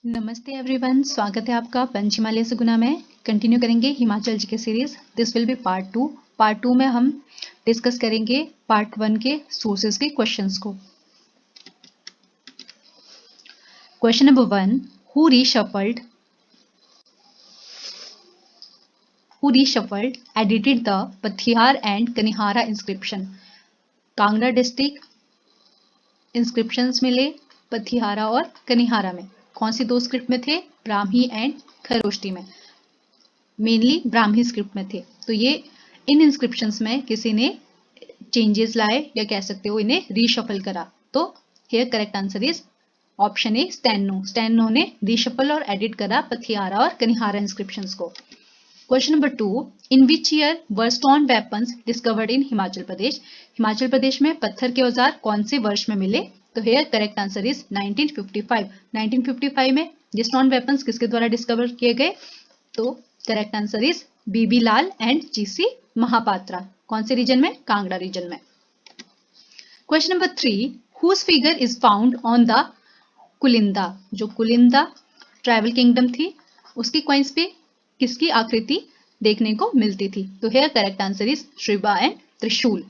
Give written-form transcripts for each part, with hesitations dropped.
नमस्ते एवरीवन, स्वागत है आपका पंचहिमालय से गुना में। कंटिन्यू करेंगे हिमाचल जी के series. This will be part 2। Part 2 में हम डिस्कस करेंगे पार्ट 1 के सोर्सेज के क्वेश्चंस को। Question number 1, who reshuffled edited the Pathiyar and Kanihara inscription. Kangra district inscriptions मिले पथियारा और कनिहारा में। कौन सी दो स्क्रिप्ट में थे? ब्राह्मी एंड खरोष्टी में। मेनली ब्राह्मी स्क्रिप्ट में थे। तो ये इन इंस्क्रिप्शंस में किसी ने चेंजेस लाए या कह सकते हो इन्हें रीशफल करा। तो here correct answer is option A, Steno. Steno ने रीशफल और एडिट करा पथियारा और कनिहारा इंस्क्रिप्शंस को। Question number 2, in which year were stone weapons discovered in Himachal Pradesh. Himachal Pradesh में पत्थर के औजार कौन से वर्ष में मिले? तो हियर करेक्ट आंसर इज 1955। 1955 में ये स्टोन वेपन्स किसके द्वारा डिस्कवर किए गए? तो correct answer is B B Lal and G C Mahapatra. कौन से रीजन में? कांगड़ा रीजन में। Question number 3, whose figure is found on the Kulinda. जो कुलिंदा ट्राइबल किंगडम थी उसकी कॉइन्स पे किसकी आकृति देखने को मिलती थी? तो हियर करेक्ट आंसर इज श्रीबा and trishul.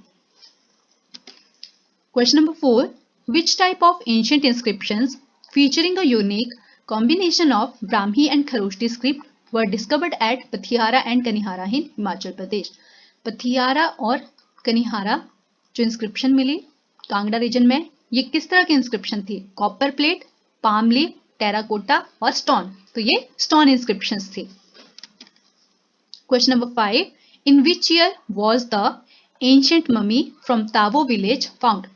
Question number 4, which type of ancient inscriptions featuring a unique combination of Brahmi and Kharoshti script were discovered at Pathiyara and Kanihara in Himachal Pradesh. Pathiyara और कनिहारा जो इंस्क्रिप्शन मिली कांगड़ा रीजन में, ये किस तरह की इंस्क्रिप्शन थी? Copper plate, palm leaf, terracotta और स्टोन। तो ये स्टोन इंस्क्रिप्शंस थी। Question number 5, in which year was the ancient mummy from Tabo village found?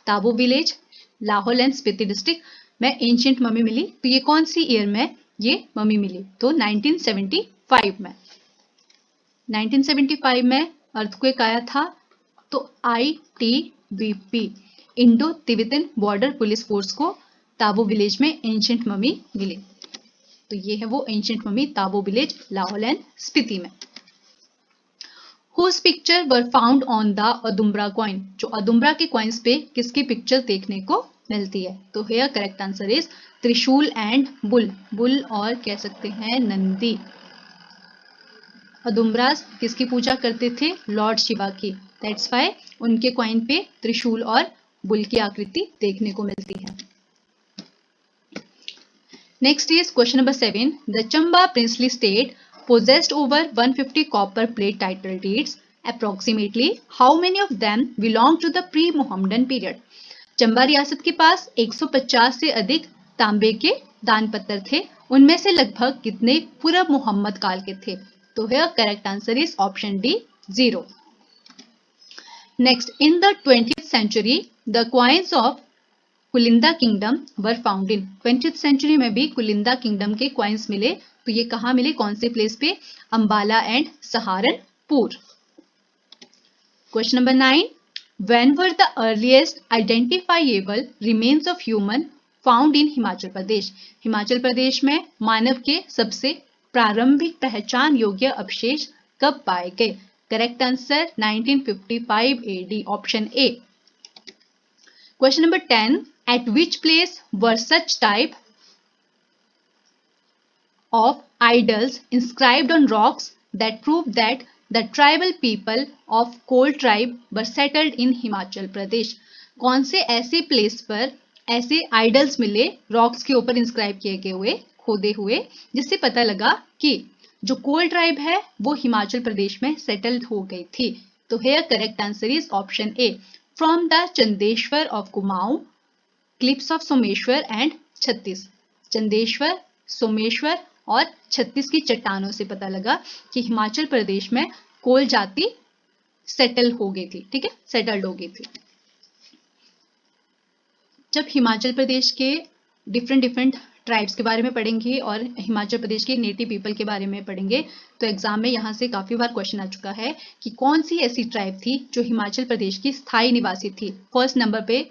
Tabo village Lahaul and Spiti district में एंशियंट मम्मी मिली। तो ये कौन सी ईयर में ये मम्मी मिली? तो 1975 में। 1975 में अर्थक्वेक आया था। तो ITBP Indo Tibetan border police force को ताबो विलेज में एंशियंट मम्मी मिली। तो ये है वो ancient mummy Tabo village Lahaul and Spiti में। Whose picture were found on the अदुम्ब्रा coin? जो अदुम्ब्रा के कॉइन्स पे किसकी पिक्चर देखने को मिलती है? तो here करेक्ट आंसर इज त्रिशूल एंड बुल। बुल और कह सकते हैं नंदी। अदुम्ब्रास किसकी पूजा करते थे? लॉर्ड शिवा की। दैट्स व्हाई उनके कॉइन पे त्रिशूल और बुल की आकृति देखने को मिलती है। Next is question number 7, the Chamba princely state possessed over 150 copper plate title deeds. Approximately how many of them belong to the pre-Mohammedan period? Chamba रियासत के पास 150 से अधिक तांबे के दान पत्र थे। उनमें से लगभग कितने पूर्व मोहम्मद काल के थे? तो है correct answer is option D, 0। Next, in the 20th century the coins of Kulinda kingdom were found in. 20th century में भी कुलिंदा किंगडम के कॉइन्स मिले। तो ये कहाँ मिले? कौन से प्लेस पे? Ambala and Saharanpur. Question number 9, when were the earliest identifiable remains of human found in Himachal Pradesh. Himachal Pradesh में मानव के सबसे प्रारंभिक पहचान योग्य अवशेष कब पाए गए? Correct answer 1955 AD, option A. Question number 10, at which place were such type of idols inscribed on rocks that prove that the tribal people of Kol tribe were settled in Himachal Pradesh? कौन से ऐसे प्लेस पर ऐसे idols मिले rocks के ऊपर inscribe किए गए हुए, खोदे हुए, जिससे पता लगा कि जो कोल ट्राइब है वो हिमाचल प्रदेश में सेटल्ड हो गई थी? तो here correct answer is option A, from the Chandeshwar of Kumaon, clips of Someshwar and छत्तीस। चंदेश्वर, सोमेश्वर और छत्तीस की चट्टानों से पता लगा कि हिमाचल प्रदेश में कोल जाति सेटल हो गई थी। ठीक है, सेटल्ड हो गई थी। जब हिमाचल प्रदेश के डिफरेंट ट्राइब्स के बारे में पढ़ेंगे और हिमाचल प्रदेश के नेटिव पीपल के बारे में पढ़ेंगे तो एग्जाम में यहाँ से काफी बार क्वेश्चन आ चुका है कि कौन सी ऐसी ट्राइब थी जो हिमाचल प्रदेश की स्थायी निवासी थी। फर्स्ट नंबर पे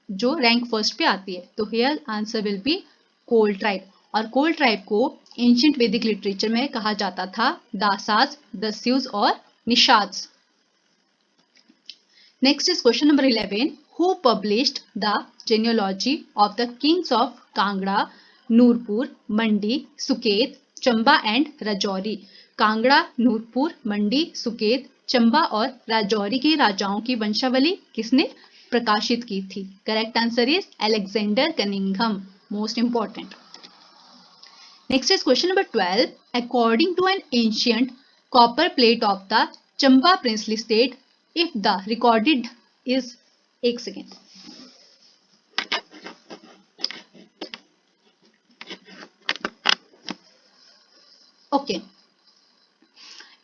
जो रैंक फर्स्ट पे आती है। तो here answer will be Kol tribe. और कोल ट्राइब को एंशिएंट वैदिक लिटरेचर में कहा जाता था दासाज, दस्यूज और Nishads. Next is question number 11, who published the genealogy of the kings of Kangra Nurpur, Mandi, Suket, Chamba and Rajauri. Kangra, Nurpur, Mandi, Suket, Chamba और राजौरी के राजाओं की वंशावली किसने प्रकाशित की थी? Correct answer is Alexander Cunningham, most important. Next is question number 12. According to an ancient copper plate of the Chamba princely state, if the recorded is, एक second. Okay.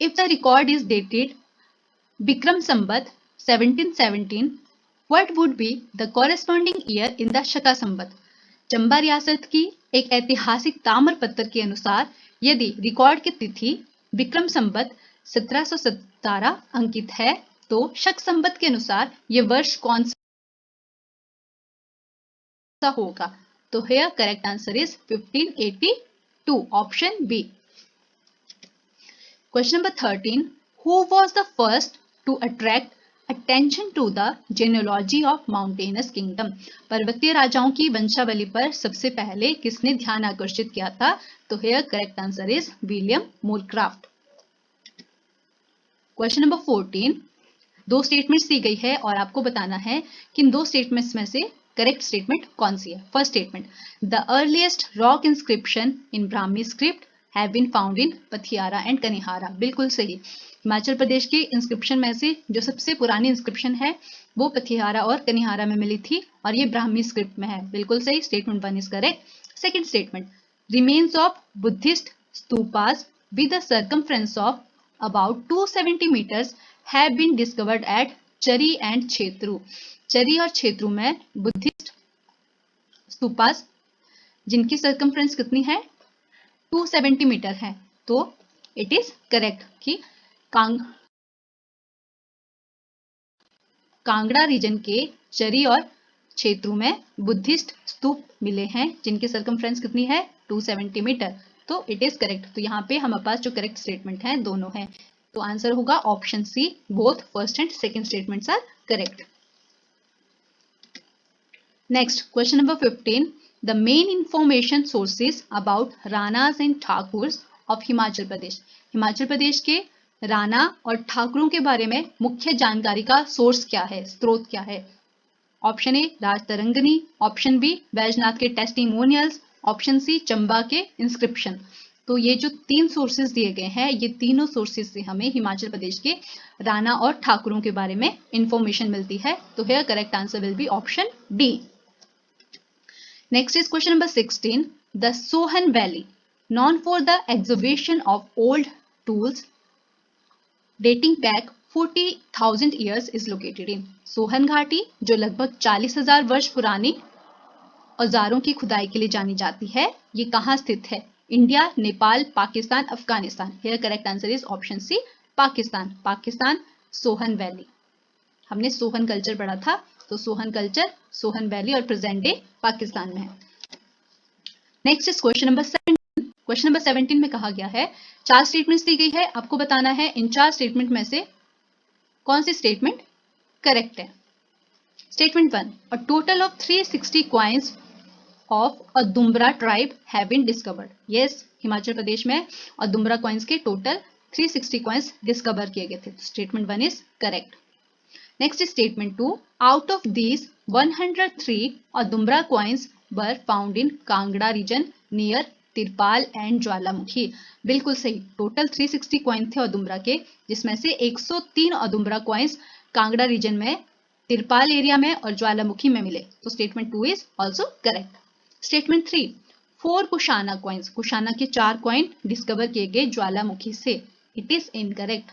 If the record is dated Bikram Sambat 1717, what would be the corresponding year in the Shaka Sambat? Chamba रियासत की एक ऐतिहासिक ताम्र पत्र के अनुसार यदि रिकॉर्ड की तिथि विक्रम संवत 1717 अंकित है तो शक संवत के अनुसार यह वर्ष कौन सा होगा? तो here correct answer is 1582, option B. Question number 13. Who was the first to attract attention to the genealogy of mountainous kingdom? पर्वतीय राजाओं की वंशावली पर सबसे पहले किसने ध्यान आकर्षित किया था? तो here correct answer is William Moorcroft. Question number 14. दो स्टेटमेंट्स दी गई है और आपको बताना है कि इन दो स्टेटमेंट्स में से करेक्ट स्टेटमेंट कौन सी है। First statement, the earliest rock inscription in Brahmi script have been found in Pathiyara and Kanihara. बिल्कुल सही। हिमाचल प्रदेश के इंस्क्रिप्शन में से जो सबसे पुरानी इंस्क्रिप्शन है वो पथियारा और कनिहारा में मिली थी और ये ब्राह्मी स्क्रिप्ट में है। बिल्कुल सही, statement 1 is correct. Second statement, remains of Buddhist stupas with the circumference of about 270 metres have been discovered at Chari and Chhatru. Chari और छेत्रु में बुद्धिस्ट स्तूपास जिनकी सर्कमफ्रेंस कितनी है? 270 मीटर है। तो इट इज करेक्ट कि कांगड़ा रीजन के चरी और क्षेत्रों में बुद्धिस्ट स्तूप मिले हैं जिनकी सर्कमफ्रेंस कितनी है? 270 मीटर। तो इट इज करेक्ट। तो यहाँ पे हमारे पास जो करेक्ट स्टेटमेंट है दोनों हैं। तो आंसर होगा option C, both first and second statements are correct. Next question number 15. The main information sources about Ranas and Thakurs of Himachal Pradesh. Himachal Pradesh के राणा और ठाकुरों के बारे में मुख्य जानकारी का सोर्स क्या है, स्रोत क्या है? Option A Rajatarangini, option B Baijnath के टेस्टिमोनियल्स, ऑप्शन सी चंबा के इंस्क्रिप्शन। तो ये जो तीन सोर्सेज दिए गए हैं ये तीनों सोर्सेज से हमें हिमाचल प्रदेश के राणा और ठाकुरों के बारे में इंफॉर्मेशन मिलती है। तो here correct answer will be option D. Next is question number 16. The Sohan valley known for the exhibition of old tools dating back 40,000 years is located in. Sohan घाटी जो लगभग 40,000 वर्ष पुरानी औजारों की खुदाई के लिए जानी जाती है, ये कहाँ स्थित है? India, Nepal, Pakistan, Afghanistan. Here correct answer is option C, Pakistan. Pakistan Sohan valley, हमने सोहन कल्चर पढ़ा था, तो सोहन कल्चर सोहन वैली और प्रेजेंट डे पाकिस्तान में है। Next is question number 17. Question number 17 में कहा गया है 4 स्टेटमेंट्स दी गई है, आपको बताना है इन 4 स्टेटमेंट में से कौन सी स्टेटमेंट करेक्ट है। Statement 1, a total of 360 coins of Audumbara tribe have been discovered. Yes, Himachal Pradesh में अदुम्बरा कॉइन्स के टोटल 360 कॉइन्स डिस्कवर किए गए थे। Statement 1 is correct. Next is statement 2, out of these 103 Audumbara coins were found in Kangra region near Tirpal and Jwalamukhi. बिल्कुल सही, total 360 coin थे अदुम्बरा के, जिसमें से 103 अदुम्बरा कॉइन्स कांगड़ा रीजन में तिरपाल एरिया में और ज्वालामुखी में मिले। तो statement 2 is also correct. Statement 3, 4 Kushana coins, Kushana के 4 कॉइन डिस्कवर किए गए ज्वालामुखी से। It is incorrect.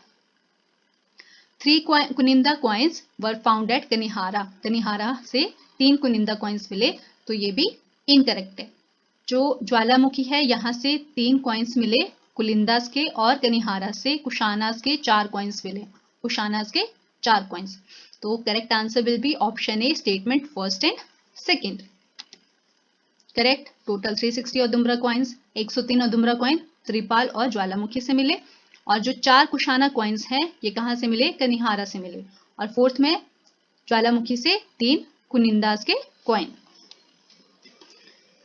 3 Kuninda coins were found at Kanihara, Kanihara से 3 कुनिंदा कॉइन्स मिले, तो ये भी इनकरेक्ट है। जो ज्वालामुखी है यहाँ से 3 कॉइन्स मिले कुलिंदास के, और कनिहारा से कुशानास के 4 कॉइन्स मिले, कुशानास के 4 कॉइन्स। तो correct answer will be option A, statement first and second. Correct, total 360 Audumbara coins, 103 Audumbara coin Tripal और ज्वालामुखी से मिले, और जो 4 कुशाना कॉइन्स हैं ये कहाँ से मिले? कनिहारा से मिले, और फोर्थ में ज्वालामुखी से 3 कुनिंदास के coin.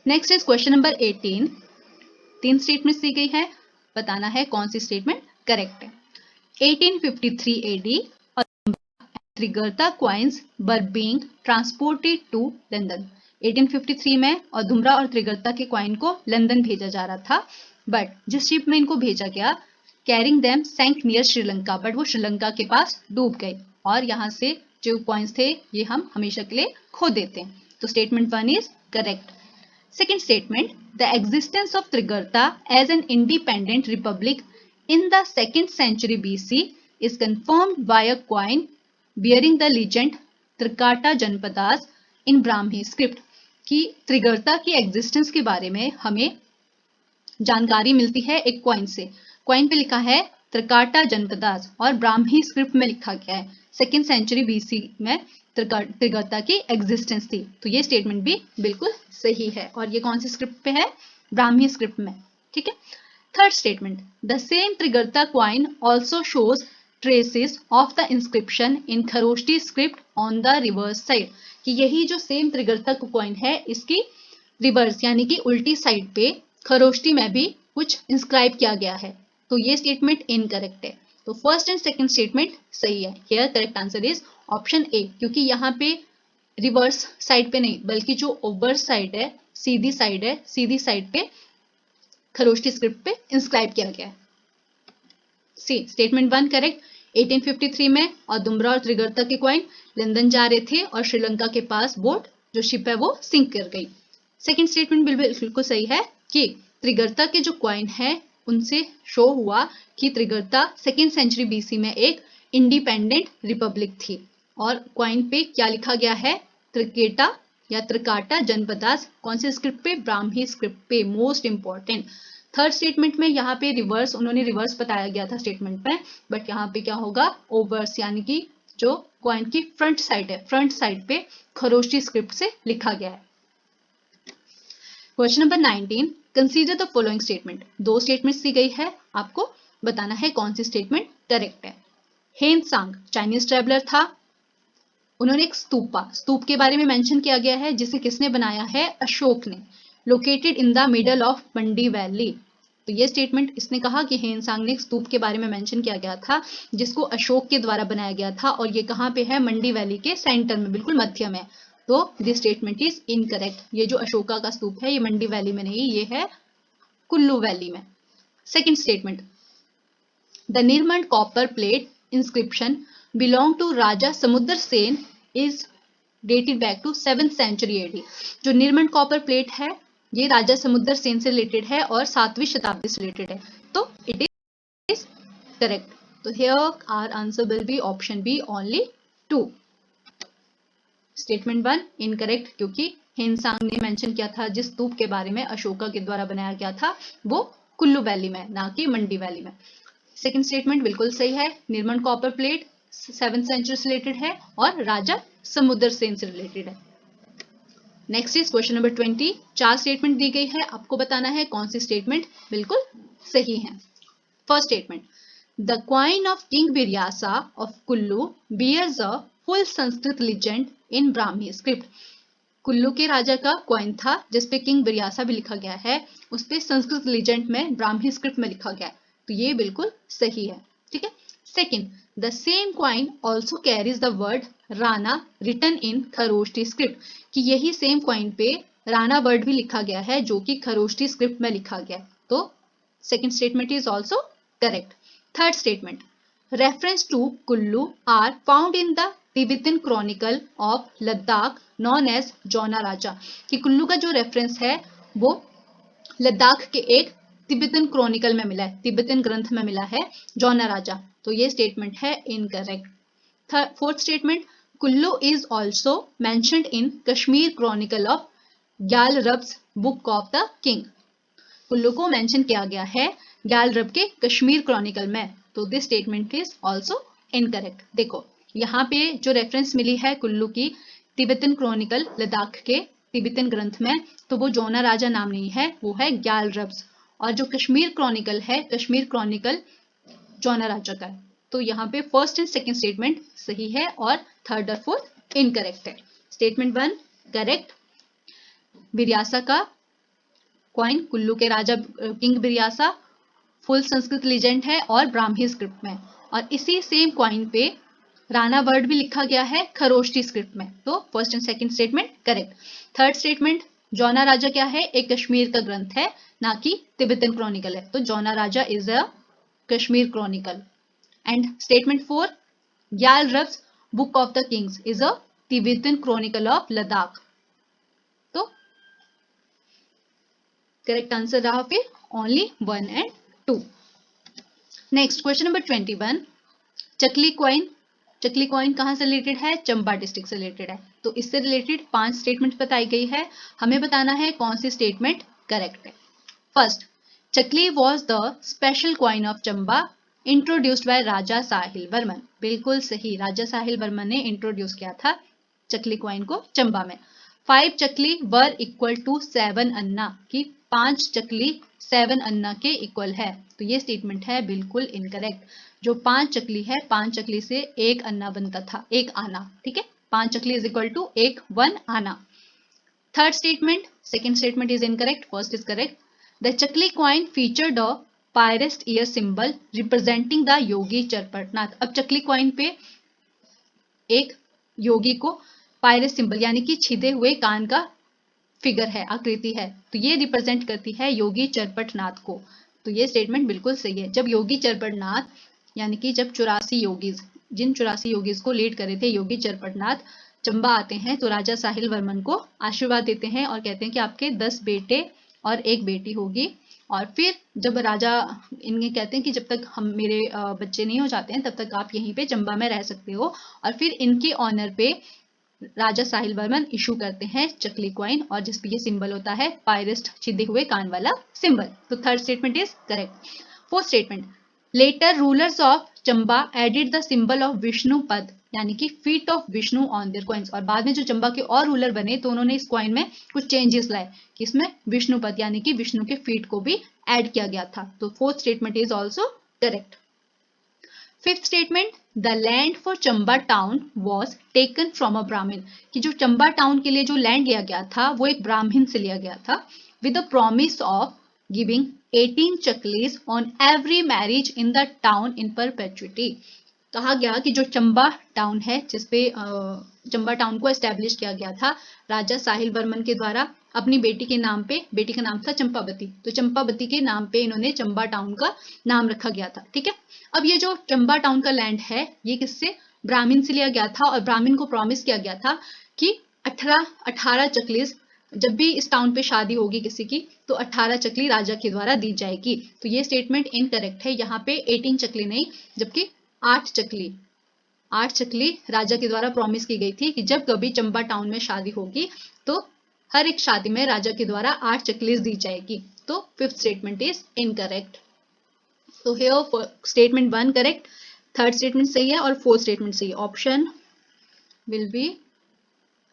Next is question number 18। 3 statements दी गई है, बताना है कौन सी स्टेटमेंट करेक्ट है। 1853 AD Trigarta coins were being transported to London. 1853 में औदुम्बरा और त्रिगर्ता के क्वाइन को लंदन भेजा जा रहा था, बट जिस शिप में इनको भेजा गया carrying them sank near Sri Lanka, but वो श्रीलंका के पास डूब गई और यहाँ से जो क्वाइंस थे ये हम हमेशा के लिए खो देते हैं। तो statement 1 is correct. Second statement, the existence of Trigarta as an independent republic in the 2nd century BC is confirmed by a coin bearing the legend Trikata Janpadas in Brahmi script। कि त्रिगर्ता की existence के बारे में हमें जानकारी मिलती है एक क्वाइन से। क्वाइन पे लिखा है त्रिकाटा जनपदास और ब्राह्मी स्क्रिप्ट में लिखा गया है 2nd सेंचुरी BC में त्रिगर्ता की एग्जिस्टेंस थी। तो ये स्टेटमेंट भी बिल्कुल सही है और ये कौन सी स्क्रिप्ट पे है? ब्राह्मी स्क्रिप्ट में। ठीक है। Third statement, the same Trigarta coin also shows traces of the inscription in Kharoshthi script on the reverse side. कि यही जो सेम त्रिगर्ता क्वाइन है इसकी रिवर्स यानी कि उल्टी साइड पे खरोष्टी में भी कुछ इंस्क्राइब किया गया है। तो ये स्टेटमेंट इनकरेक्ट है। तो फर्स्ट एंड सेकंड स्टेटमेंट सही है। Here correct answer is option ए, क्योंकि यहाँ पे रिवर्स साइड पे नहीं बल्कि जो ओवर साइड है, सीधी साइड पे खरोष्टी स्क्रिप्ट पे इंस्क्राइब किया गया है। सी स्टेटमेंट 1 करेक्ट। 1853 में औदुम्बरा और त्रिगर्ता के क्वाइन लंदन जा रहे थे और श्रीलंका के पास बोट जो शिप है वो सिंक कर गई। सेकंड स्टेटमेंट बिल्कुल सही है कि त्रिगर्ता के जो क्वाइन है उनसे शो हुआ कि त्रिगर्ता 2nd सेंचुरी BC में एक इंडिपेंडेंट रिपब्लिक थी। और क्वाइन पे क्या लिखा गया है? त्रिकेटा या त्रिकाटा जनपदास। कौन से स्क्रिप्ट पे? ब्राह्मी स्क्रिप्ट पे। Most important. थर्ड स्टेटमेंट में यहाँ पे रिवर्स, उन्होंने रिवर्स बताया गया था स्टेटमेंट में, बट यहाँ पे क्या होगा? ओवर्स, यानी कि जो क्वाइन की फ्रंट साइड है, फ्रंट साइड पे खरोष्टी स्क्रिप्ट से लिखा गया है। Question number 19, consider the following statement. 2 statement दी गई है, आपको बताना है कौन सी स्टेटमेंट करेक्ट है। हेन सांग चाइनीज ट्रेवलर था, उन्होंने एक स्तूप के बारे में मेंशन किया गया है जिसे किसने बनाया है? अशोक ने। Located in the middle of Mandi valley. तो ये स्टेटमेंट इसने कहा कि हेन सांग ने एक स्तूप के बारे में मेंशन किया गया था जिसको अशोक के द्वारा बनाया गया था और ये कहाँ पे है? मंडी वैली के सेंटर में, बिल्कुल मध्य में। तो दिस स्टेटमेंट इज इनकरेक्ट। ये जो अशोका का स्तूप है ये मंडी वैली में नहीं, ये है कुल्लू वैली में। Second statement, the Nirmal copper plate inscription belong to Raja Samudra Sen is dated back to 7th century AD। जो निर्मल कॉपर प्लेट है ये राजा समुद्र सेन से रिलेटेड है और 7वीं शताब्दी से रिलेटेड है। तो इट इज करेक्ट। तो here our answer will be option B only 2। Statement 1 incorrect, क्योंकि हेनसांग ने मेंशन किया था जिस स्तूप के बारे में अशोका के द्वारा बनाया गया था वो कुल्लू वैली में, ना कि मंडी वैली में। सेकंड स्टेटमेंट बिल्कुल सही है, Nirmal copper plate 7th century से रिलेटेड है और राजा समुद्र सेन से रिलेटेड है। Next is question number 20। 4 statement दी गई है, आपको बताना है कौन सी स्टेटमेंट बिल्कुल सही है। First statement, the coin of king Biryasa of Kullu bears a full Sanskrit legend in Brahmi script. Kullu के राजा का क्वाइन था जिसपे किंग बिरयासा भी लिखा गया है, उस पे संस्कृत लेजेंड में ब्राह्मी स्क्रिप्ट में लिखा गया है। तो ये बिल्कुल सही है। ठीक है। Second, the same coin also carries the word Rana written in Kharoshthi script. कि यही सेम क्वाइन पे राणा वर्ड भी लिखा गया है जो कि खरोष्टी स्क्रिप्ट में लिखा गया है। तो second statement is also correct. Third statement, reference to Kullu are found in the Tibetan chronicle of Ladakh known as Jauna Raja. कि कुल्लू का जो रेफरेंस है वो लद्दाख के एक तिब्बतन क्रॉनिकल में मिला है, तिब्बतन ग्रंथ में मिला है, जौना राजा। तो ये स्टेटमेंट है incorrect. Fourth statement, Kullu is also mentioned in Kashmir chronicle of Gyalrabs book of the king. Kullu को मेंशन किया गया है ग्यालरब के कश्मीर क्रॉनिकल में। तो this statement is also incorrect. देखो यहाँ पे जो रेफरेंस मिली है कुल्लू की तिब्बतन क्रॉनिकल लद्दाख के तिब्बतन ग्रंथ में, तो वो जौना राजा नाम नहीं है, वो है ग्यालरब्स। और जो कश्मीर क्रॉनिकल है, कश्मीर क्रॉनिकल जौना राजा का है। तो यहाँ पे फर्स्ट एंड सेकंड स्टेटमेंट सही है और थर्ड और फोर्थ इनकरेक्ट है। स्टेटमेंट 1 करेक्ट, बिरयासा का कॉइन कुल्लू के राजा किंग बिरयासा, फुल संस्कृत लीजेंड है और ब्राह्मी स्क्रिप्ट में। और इसी सेम कॉइन पे राणा वर्ड भी लिखा गया है खरोष्टी स्क्रिप्ट में। तो first and second statement correct. Third statement, जौना राजा क्या है, एक कश्मीर का ग्रंथ है, ना कि तिब्बतन क्रॉनिकल है। तो Jonaraja is a Kashmir chronicle. And statement 4, ग्याल रब्स book of the kings is a Tibetan chronicle of Ladakh. तो करेक्ट आंसर रहा फिर only 1 and 2। Next question number 21, Chakli coin. Chakli coin कहां से रिलेटेड है, चंबा डिस्ट्रिक्ट से रिलेटेड है। तो इससे रिलेटेड 5 स्टेटमेंट बताई गई है, हमें बताना है कौन सी स्टेटमेंट करेक्ट है। First, Chakli was the special coin of Chamba introduced by Raja Sahil Varman. बिल्कुल सही, राजा साहिल वर्मन ने इंट्रोड्यूस किया था चकली कॉइन को चंबा में। 5 चकली वर इक्वल टू 7 अन्ना, की 5 चकली 7 अन्ना के इक्वल है। तो ये स्टेटमेंट है बिल्कुल इनकरेक्ट। जो 5 चकली है, 5 चकली से 1 अन्ना बनता था, 1 आना, ठीक है। 5 चकली is equal to 1 anna. Third statement, second statement is incorrect, first is correct. The Chakli coin featured a pierced ear symbol representing the yogi Charpatnath. अब चकली कॉइन पे एक योगी को पायरेस्ट सिंबल यानी कि छिदे हुए कान का फिगर है, आकृति है, तो ये रिप्रेजेंट करती है योगी चरपटनाथ को। तो ये स्टेटमेंट बिल्कुल सही है। जब योगी चरपटनाथ यानी कि जब 84 योगीज, जिन 84 योगीज को लीड करे थे योगी चरपटनाथ, चंबा आते हैं तो राजा साहिल वर्मन को आशीर्वाद देते हैं और कहते हैं कि आपके 10 बेटे और 1 बेटी होगी। और फिर जब राजा इन्हें कहते हैं कि जब तक हम मेरे बच्चे नहीं हो जाते हैं तब तक आप यहीं पे चंबा में रह सकते हो। और फिर इनकी ऑनर पे राजा साहिल वर्मन इशू करते हैं चकली कॉइन, और जिसपे ये सिंबल होता है पायरेस्ट, छिदे हुए कान वाला सिंबल। तो third statement is correct. Fourth statement, later rulers of Chamba added the symbol of Vishnu pada यानी कि feet of Vishnu on their coins. और बाद में जो चंबा के और रूलर बने तो उन्होंने इस कॉइन में कुछ चेंजेस लाए कि इसमें विष्णु पद यानी कि विष्णु के फीट को भी ऐड किया गया था। तो fourth statement is also correct. Fifth statement, the land for Chamba town was taken from a ब्राह्मण, कि जो चंबा टाउन के लिए जो लैंड लिया गया था वो एक ब्राह्मण से लिया गया था, with the promise of giving 18 Chaklis on every marriage in the town in perpetuity. कहा गया कि जो चंबा टाउन है, जिसपे चंबा टाउन को एस्टेब्लिश किया गया था राजा साहिल वर्मन के द्वारा अपनी बेटी के नाम पे, बेटी का नाम था चंपावती, तो चंपावती के नाम पे इन्होंने चंबा टाउन का नाम रखा गया था, ठीक है। अब ये जो चंबा टाउन का लैंड है ये किससे, ब्राह्मण से लिया गया था, और ब्राह्मण को प्रॉमिस किया गया था कि 18 चकलीज, जब भी इस टाउन पे शादी होगी किसी की तो 18 चकली राजा के द्वारा दी जाएगी। तो ये स्टेटमेंट इनकरेक्ट है, यहाँ पे 18 चकली नहीं जबकि 8 चकली राजा के द्वारा प्रॉमिस की गई थी कि जब कभी चंबा टाउन में शादी होगी तो हर एक शादी में राजा के द्वारा 8 चकलीज दी जाएगी। तो फिफ्थ स्टेटमेंट इज इनकरेक्ट। तो here statement 1 correct, third statement सही है और फोर्थ स्टेटमेंट सही है। Option will be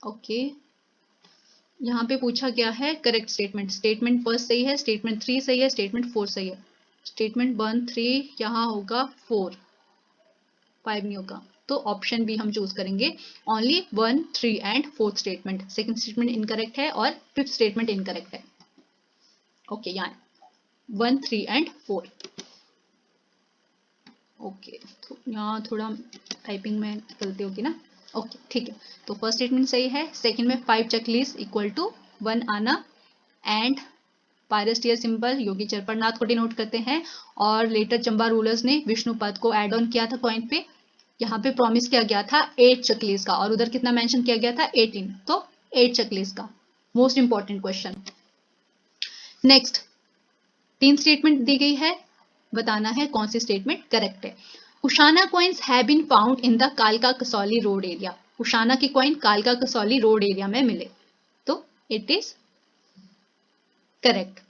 okay. यहाँ पे पूछा गया है करेक्ट स्टेटमेंट, स्टेटमेंट फर्स्ट सही है, स्टेटमेंट 3 सही है, स्टेटमेंट 4 सही है। स्टेटमेंट 1 3 यहाँ होगा, 4 5 नहीं होगा, तो ऑप्शन बी हम चूज करेंगे। Only 1 3 and fourth statement, second statement incorrect है और फिफ्थ स्टेटमेंट इनकरेक्ट है। ओके, यहाँ 1 3 एंड 4। ओके, तो यहाँ थोड़ा टाइपिंग में गलती होगी ना। ओके ठीक है, तो फर्स्ट स्टेटमेंट सही है। सेकंड में 5 चकलीस इक्वल टू 1 आना एंड पायरेस्ट ईयर सिंबल योगी चरपटनाथ को डिनोट करते हैं, और लेटर चंबा रूलर्स ने विष्णु पद को एड ऑन किया था कॉइन पे। यहाँ पे प्रॉमिस किया गया था 8 चकलीस का और उधर कितना मेंशन किया गया था 18, तो 8 चकलीस का। Most important question. Next 3 statement दी गई है, बताना है कौन सी स्टेटमेंट करेक्ट है। Kushana coins have been found in the कालका कसौली रोड एरिया। कुशाना के कॉइन कालका कसौली रोड एरिया में मिले, तो it is correct.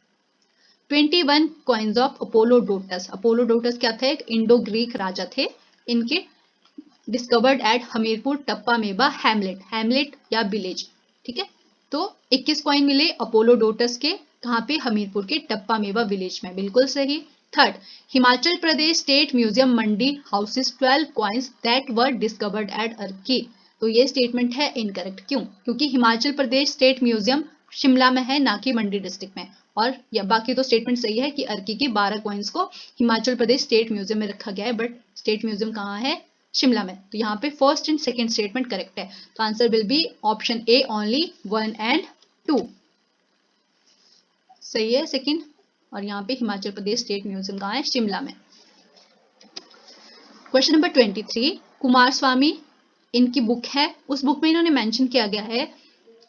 21 coins of Apollodotus. Apollodotus क्या थे, एक इंडो ग्रीक राजा थे, इनके discovered at Hamirpur Tappa Meba hamlet या विलेज, ठीक है। तो 21 कॉइन मिले अपोलोडोटस के, कहाँ पे, हमीरपुर के टप्पा मेबा विलेज में, बिल्कुल सही। Third, Himachal Pradesh state museum Mandi houses 12 coins that were discovered at Arki. तो ये स्टेटमेंट है इनकरेक्ट, क्यों, क्योंकि हिमाचल प्रदेश स्टेट म्यूजियम शिमला में है, ना कि मंडी डिस्ट्रिक्ट में, और या बाकी तो स्टेटमेंट सही है कि अर्की की 12 कॉइन्स को हिमाचल प्रदेश स्टेट म्यूजियम में रखा गया है, बट स्टेट म्यूजियम कहाँ है? शिमला में। तो यहाँ पे first and second statement correct है, तो answer will be option A only 1 and 2 सही है सेकंड। और यहाँ पे हिमाचल प्रदेश स्टेट म्यूजियम कहाँ है? शिमला में। क्वेश्चन नंबर 23, कुमार स्वामी इनकी बुक है, उस बुक में इन्होंने मेंशन किया गया है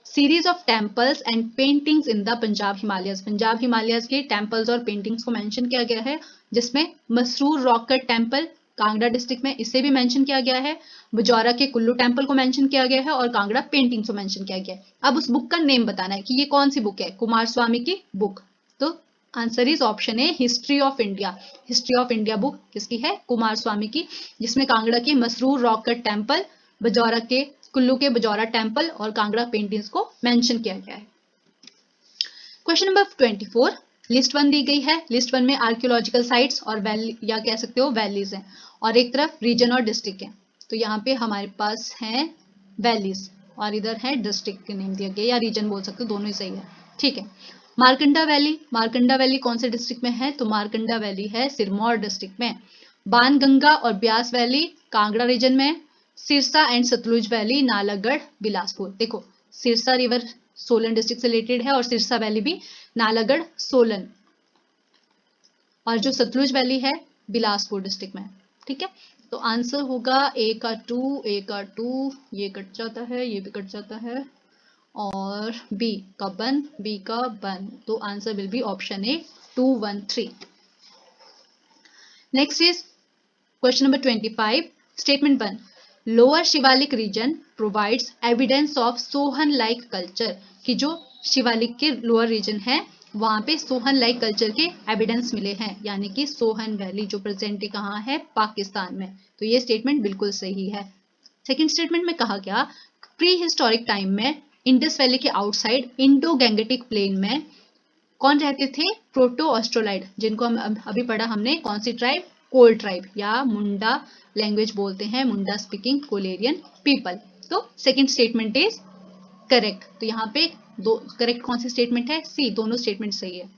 series of temples and paintings in the Punjab Himalayas. Punjab Himalayas के टेम्पल्स और पेंटिंग्स को मेंशन किया गया है, जिसमें Masroor rock cut temple Kangra district में, इसे भी मेंशन किया गया है। बजौरा के कुल्लू टेम्पल को मेंशन किया गया है और कांगड़ा पेंटिंग्स को मेंशन किया गया है। अब उस बुक का नेम बताना है कि ये कौन सी बुक है, कुमार स्वामी की बुक। तो answer is option A history of India. History of India book किसकी है? कुमार स्वामी की, जिसमें कांगड़ा के Masroor rock cut temple, Bajaura के कुल्लू के बजौरा टेम्पल और कांगड़ा पेंटिंग्स को मेंशन किया गया है। क्वेश्चन नंबर 24, लिस्ट 1 दी गई है। लिस्ट 1 में आर्कियोलॉजिकल साइट्स और वैली या कह सकते हो वैलीज हैं, और एक तरफ रीजन और डिस्ट्रिक्ट है। तो यहाँ पे हमारे पास हैं वैलीज और इधर है डिस्ट्रिक्ट के नेम दिया गया, या रीजन बोल सकते हो, दोनों ही सही है। ठीक है, मारकंडा वैली, मारकंडा वैली कौन से डिस्ट्रिक्ट में है? तो मारकंडा वैली है सिरमौर डिस्ट्रिक्ट में। बाणगंगा और ब्यास वैली कांगड़ा रीजन में। Sirsa and Sutlej valley Nalagarh Bilaspur. देखो सिरसा रिवर सोलन डिस्ट्रिक्ट से रिलेटेड है और सिरसा वैली भी नालागढ़ सोलन, और जो सतलुज वैली है बिलासपुर डिस्ट्रिक्ट में। ठीक है, तो आंसर होगा ए का 2, ये कट जाता है, ये भी कट जाता है, और बी का बन। तो answer will be option A 2, 1, 3। Next is question number 25, statement 1, lower Shivalik region provides evidence of Sohan like culture, कि जो शिवालिक के लोअर रीजन है वहां पे सोहन लाइक कल्चर के एविडेंस मिले हैं, यानी कि सोहन वैली जो प्रेजेंट कहाँ है? पाकिस्तान में। तो ये स्टेटमेंट बिल्कुल सही है। सेकंड स्टेटमेंट में कहा गया प्री हिस्टोरिक टाइम में इंडस वैली के आउटसाइड इंडो गैंगेटिक प्लेन में कौन रहते थे? प्रोटो ऑस्ट्रोलाइड, जिनको हम अभी पढ़ा हमने, कौन सी ट्राइब? कोल ट्राइब, या मुंडा लैंग्वेज बोलते हैं, मुंडा स्पीकिंग कोलेरियन पीपल। तो सेकंड स्टेटमेंट इज करेक्ट। तो यहाँ पे दो करेक्ट कौन सी स्टेटमेंट है? सी, दोनों स्टेटमेंट सही है।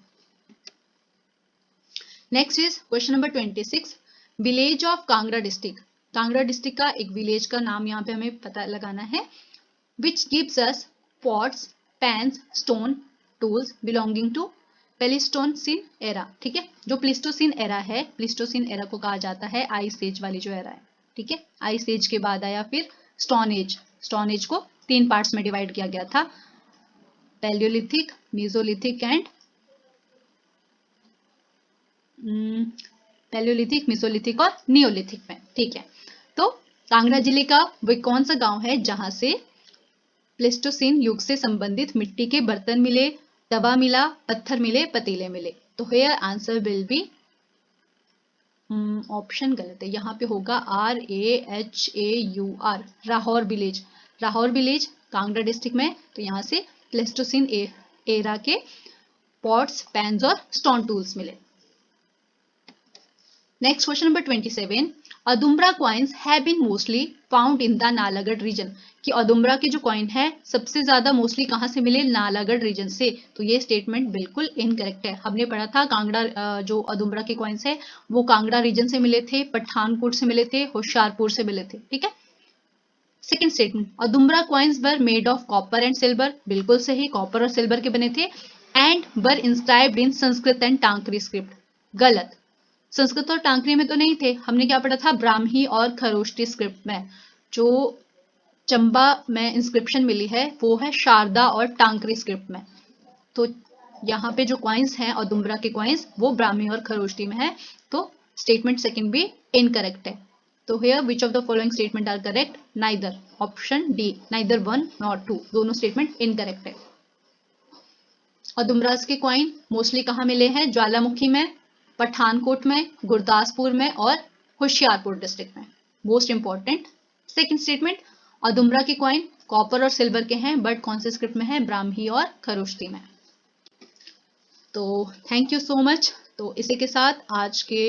Next is question number 26, village of Kangra district. Kangra district का एक विलेज का नाम यहाँ पे हमें पता लगाना है। Which gives us pots, pans, stone tools belonging to Pleistocene era. ठीक है, जो प्लेस्टोसीन एरा है, प्लेस्टोसीन एरा को कहा जाता है आइस एज वाली जो एरा है। ठीक है, आइस एज के बाद आया फिर स्टोन एज। स्टोन एज को 3 पार्ट्स में डिवाइड किया गया था, Palaeolithic, Mesolithic and Palaeolithic, Mesolithic और नियोलिथिक में। ठीक है, तो कांगड़ा जिले का वो कौन सा गांव है जहां से प्लेस्टोसीन युग से संबंधित मिट्टी के बर्तन मिले, तवा मिला, पत्थर मिले, पतीले मिले? तो here answer will be option गलत है, यहाँ पे होगा RAHAUR, Rahaur village. Rahaur village Kangra district में। तो यहाँ से प्लेस्टोसीन एरा के पॉट्स, पैन्स और स्टोन टूल्स मिले। Next question number 27, Audumbara coins have been mostly found in the Nalagarh region, कि अदुम्बरा के जो कॉइन है सबसे ज्यादा मोस्टली कहां से मिले? नालागढ़ रीजन से। तो ये स्टेटमेंट बिल्कुल इनकरेक्ट है। हमने पढ़ा था कांगड़ा जो अदुम्बरा के कॉइन्स है वो कांगड़ा रीजन से मिले थे, पठानकोट से मिले थे, होशियारपुर से मिले थे। ठीक है, second statement, Audumbara coins were made of copper and silver. बिल्कुल सही, कॉपर और सिल्वर के बने थे। And were inscribed in Sanskrit and Takri script. गलत, संस्कृत और टांकरी में तो नहीं थे, हमने क्या पढ़ा था? ब्राह्मी और खरोष्टी स्क्रिप्ट में। जो चंबा में इंस्क्रिप्शन मिली है वो है शारदा और टांकरी स्क्रिप्ट में। तो यहाँ पे जो कॉइन्स हैं अदुम्बरा के कॉइन्स वो ब्राह्मी और खरोष्टी में है। तो स्टेटमेंट सेकंड भी इनकरेक्ट है। तो here which of the following statement are correct? Neither, option D, neither 1 nor 2, दोनों स्टेटमेंट इनकरेक्ट है। अदुम्बराज के कॉइन मोस्टली कहाँ मिले हैं? ज्वालामुखी में, पठानकोट में, गुरदासपुर में और होशियारपुर डिस्ट्रिक्ट में। मोस्ट इंपॉर्टेंट सेकंड स्टेटमेंट, अदुम्बरा के कॉइन कॉपर और सिल्वर के हैं, बट कौन से स्क्रिप्ट में है? ब्राह्मी और खरोष्टी में। तो थैंक यू सो मच। तो इसी के साथ आज के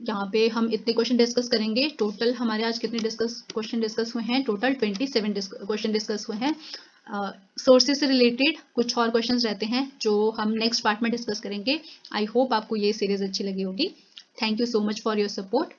यहाँ पे हम इतने क्वेश्चन डिस्कस करेंगे। टोटल हमारे आज कितने क्वेश्चन डिस्कस हुए हैं? टोटल 27 क्वेश्चन डिस्कस हुए हैं। सोर्सेज से रिलेटेड कुछ और क्वेश्चंस रहते हैं जो हम नेक्स्ट पार्ट में डिस्कस करेंगे। आई होप आपको ये सीरीज अच्छी लगी होगी। Thank you so much for your support.